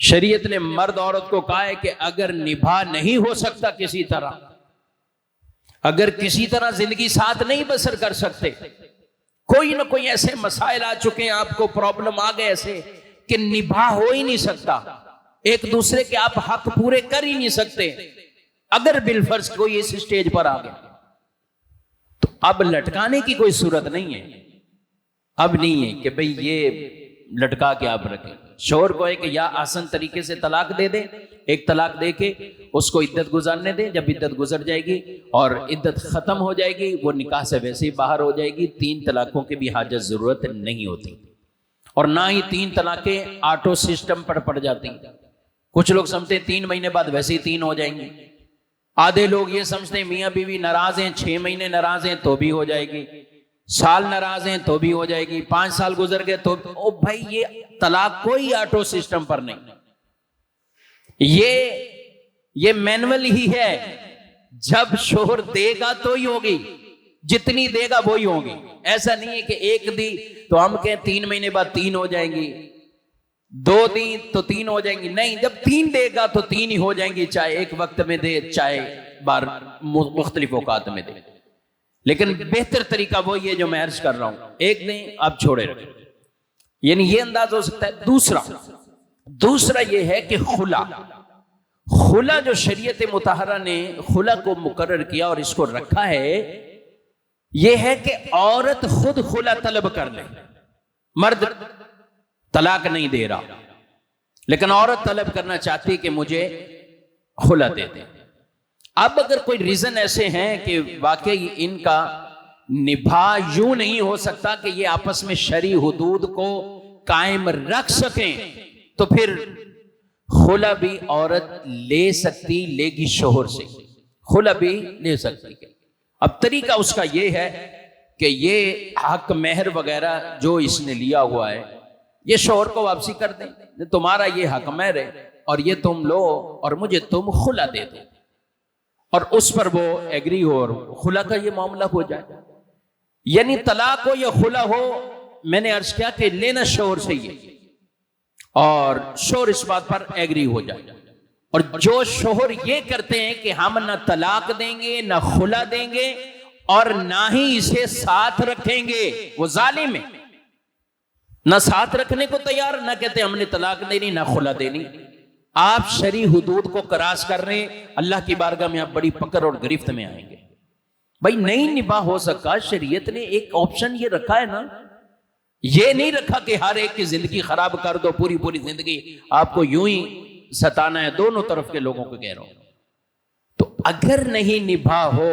شریعت نے مرد عورت کو کہا ہے کہ اگر نبھا نہیں ہو سکتا کسی طرح، اگر کسی طرح زندگی ساتھ نہیں بسر کر سکتے، کوئی نہ کوئی ایسے مسائل آ چکے ہیں، آپ کو پرابلم آ گئے ایسے کہ نبھا ہو ہی نہیں سکتا، ایک دوسرے کے آپ حق پورے کر ہی نہیں سکتے، اگر بالفرض کوئی اس سٹیج پر آ گیا تو اب لٹکانے کی کوئی صورت نہیں ہے، اب نہیں ہے کہ بھئی یہ لٹکا کے آپ رکھیں۔ شوہر کو ہے کہ یا آسان طریقے سے طلاق دے دے، ایک طلاق دے کے اس کو عدت گزارنے دے، جب عدت گزر جائے گی اور عدت ختم ہو جائے گی وہ نکاح سے ویسے ہی باہر ہو جائے گی، 3 طلاقوں کی بھی حاجت ضرورت نہیں ہوتی، اور نہ ہی 3 طلاقیں آٹو سسٹم پر پڑ جاتی ہیں۔ کچھ لوگ سمجھتے ہیں 3 مہینے بعد ویسے ہی 3 ہو جائیں گے، آدھے لوگ یہ سمجھتے ہیں میاں بیوی ناراض ہیں 6 مہینے ناراض ہیں تو بھی ہو جائے گی، سال ناراض ہیں تو بھی ہو جائے گی، 5 سال گزر گئے تو او بھائی یہ طلاق کوئی آٹو سسٹم پر نہیں، یہ مینول ہی ہے، جب شوہر دے گا تو ہی ہوگی، جتنی دے گا وہی ہوگی، ایسا نہیں ہے کہ ایک دی تو ہم کہیں 3 مہینے بعد 3 ہو جائیں گی، 2 دی تو 3 ہو جائیں گی، نہیں، جب 3 دے گا تو 3 ہی ہو جائیں گی، چاہے ایک وقت میں دے چاہے بار مختلف اوقات میں دے، لیکن بہتر طریقہ وہی ہے جو میں عرض کر رہا ہوں، ایک دیں آپ چھوڑے رکھیں، یعنی یہ انداز ہو سکتا ہے۔ دوسرا یہ ہے کہ خلا جو شریعت مطہرہ نے خلا کو مقرر کیا اور اس کو رکھا ہے، یہ ہے کہ عورت خود خلا طلب کر لے، مرد طلاق نہیں دے رہا لیکن عورت طلب کرنا چاہتی کہ مجھے خلا دے دے۔ اب اگر کوئی ریزن ایسے ہیں کہ واقعی ان کا نبھا یوں نہیں ہو سکتا کہ یہ آپس میں شرعی حدود کو قائم رکھ سکیں، تو پھر خلا بھی عورت لے سکتی، لے گی شوہر سے، خلا بھی لے سکتی۔ اب طریقہ اس کا یہ ہے کہ یہ حق مہر وغیرہ جو اس نے لیا ہوا ہے یہ شوہر کو واپسی کر دیں، تمہارا یہ حق مہر ہے اور یہ تم لو اور مجھے تم خلا دے دو، اور اس پر وہ ایگری ہو اور خلا کا یہ معاملہ ہو جائے، یعنی طلاق ہو یا خلا ہو، میں نے عرض کیا کہ لینا شوہر سے ہی ہے اور شوہر اس بات پر ایگری ہو جائے، اور جو شوہر یہ کرتے ہیں کہ ہم نہ طلاق دیں گے نہ خلا دیں گے اور نہ ہی اسے ساتھ رکھیں گے، وہ ظالم ہے، نہ ساتھ رکھنے کو تیار، نہ کہتے ہم نے طلاق دینی نہ خلا دینی، آپ شرعی حدود کو کراس کر رہے ہیں، اللہ کی بارگاہ میں آپ بڑی پکڑ اور گرفت میں آئیں گے۔ بھائی نہیں نباہ ہو سکا، شریعت نے ایک آپشن یہ رکھا ہے نا، یہ نہیں رکھا کہ ہر ایک کی زندگی خراب کر دو، پوری زندگی آپ کو یوں ہی ستانا ہے، دونوں طرف کے لوگوں کو کہہ رہا ہوں۔ تو اگر نہیں نباہ ہو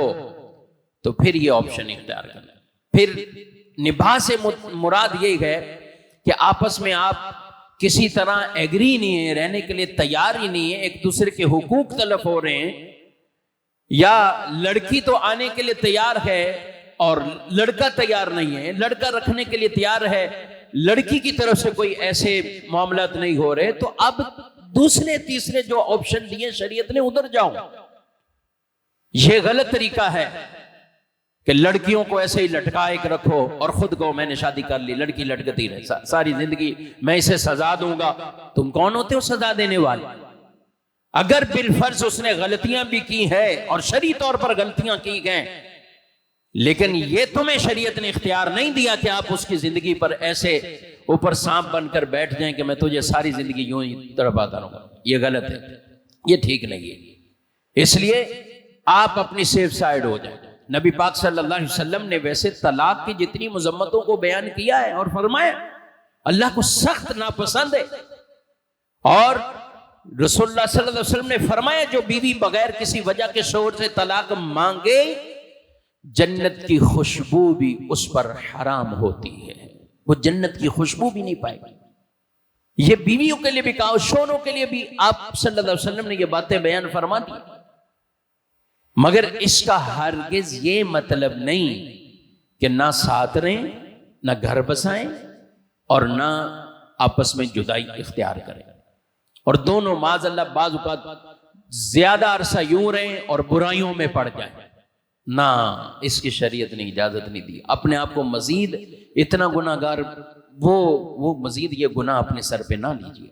تو پھر یہ آپشن اختیار کرنا، پھر نباہ سے مراد یہ ہے کہ آپس میں آپ کسی طرح ایگری نہیں ہے، رہنے کے لیے تیار ہی نہیں ہے، ایک دوسرے کے حقوق تلف ہو رہے ہیں، یا لڑکی تو آنے کے لیے تیار ہے اور لڑکا تیار نہیں ہے، لڑکا رکھنے کے لیے تیار ہے، لڑکی کی طرف سے کوئی ایسے معاملات نہیں ہو رہے، تو اب دوسرے تیسرے جو آپشن دیے شریعت نے ادھر جاؤ۔ یہ غلط طریقہ ہے کہ لڑکیوں کو ایسے ہی لٹکائے کے رکھو اور خود کو میں نے شادی کر لی، لڑکی لٹکتی رہے ساری زندگی، میں اسے سزا دوں گا۔ تم کون ہوتے ہو سزا دینے والے؟ اگر بالفرض اس نے غلطیاں بھی کی ہیں اور شرعی طور پر غلطیاں کی گئیں، لیکن یہ تمہیں شریعت نے اختیار نہیں دیا کہ آپ اس کی زندگی پر ایسے اوپر سانپ بن کر بیٹھ جائیں کہ میں تجھے ساری زندگی یوں ہی تڑپاتا رہوں گا، یہ غلط ہے، یہ ٹھیک نہیں ہے۔ اس لیے آپ اپنی سیف سائیڈ ہو جائیں۔ نبی پاک صلی اللہ علیہ وسلم نے ویسے طلاق کی جتنی مذمتوں کو بیان کیا ہے اور فرمایا اللہ کو سخت ناپسند ہے، اور رسول اللہ صلی اللہ علیہ وسلم نے فرمایا جو بیوی بغیر کسی وجہ کے شوہر سے طلاق مانگے جنت کی خوشبو بھی اس پر حرام ہوتی ہے، وہ جنت کی خوشبو بھی نہیں پائے گی۔ یہ بیویوں کے لیے بھی کہا، شوہروں کے لیے بھی آپ صلی اللہ علیہ وسلم نے یہ باتیں بیان فرما دی، مگر اس کا ہرگز یہ مطلب نہیں کہ نہ ساتھ رہیں، نہ گھر بسائیں اور نہ آپس میں جدائی اختیار کریں، اور دونوں معاذ اللہ بعض اوقات زیادہ عرصہ یوں رہیں اور برائیوں میں پڑ جائیں، نہ، اس کی شریعت نے اجازت نہیں دی۔ اپنے آپ کو مزید اتنا گناہگار وہ مزید یہ گناہ اپنے سر پہ نہ لیجیے۔